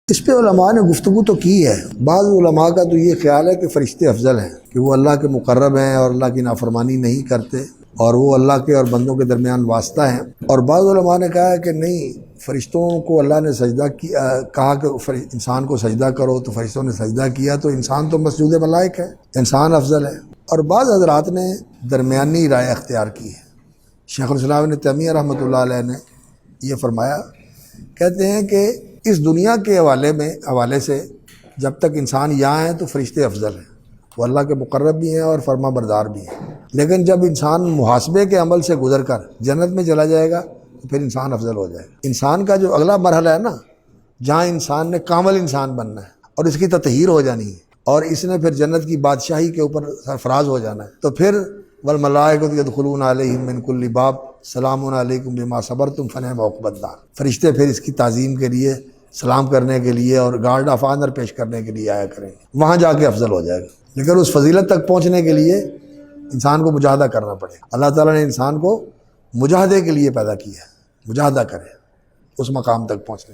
اس پہ علماء نے گفتگو تو کی ہے۔ بعض علماء کا تو یہ خیال ہے کہ فرشتے افضل ہیں، کہ وہ اللہ کے مقرب ہیں اور اللہ کی نافرمانی نہیں کرتے اور وہ اللہ کے اور بندوں کے درمیان واسطہ ہیں۔ اور بعض علماء نے کہا ہے کہ نہیں، فرشتوں کو اللہ نے سجدہ کیا، کہا کہ انسان کو سجدہ کرو تو فرشتوں نے سجدہ کیا، تو انسان تو مسجود ملائک ہے، انسان افضل ہے۔ اور بعض حضرات نے درمیانی رائے اختیار کی ہے۔ شیخ الاسلام ابن تیمیہ رحمۃ اللہ علیہ نے یہ فرمایا، کہتے ہیں کہ اس دنیا کے حوالے سے جب تک انسان یہاں ہے تو فرشتے افضل ہیں، وہ اللہ کے مقرب بھی ہیں اور فرما بردار بھی ہیں۔ لیکن جب انسان محاسبے کے عمل سے گزر کر جنت میں چلا جائے گا تو پھر انسان افضل ہو جائے گا۔ انسان کا جو اگلا مرحلہ ہے نا، جہاں انسان نے کامل انسان بننا ہے اور اس کی تطہیر ہو جانی ہے اور اس نے پھر جنت کی بادشاہی کے اوپر سرفراز ہو جانا ہے، تو پھر والملائکۃ یدخلون علیہم من کل باب سلام علیکم بما صبرتم فنعم عقبی الدار۔ فرشتے پھر اس کی تعظیم کے لیے، سلام کرنے کے لیے اور گارڈ آف آنر پیش کرنے کے لیے آیا کریں گے، وہاں جا کے افضل ہو جائے گا۔ لیکن اس فضیلت تک پہنچنے کے لیے انسان کو مجاہدہ کرنا پڑے گا۔ اللہ تعالیٰ نے انسان کو مجاہدے کے لیے پیدا کیا ہے، مجاہدہ کرے اس مقام تک پہنچنے۔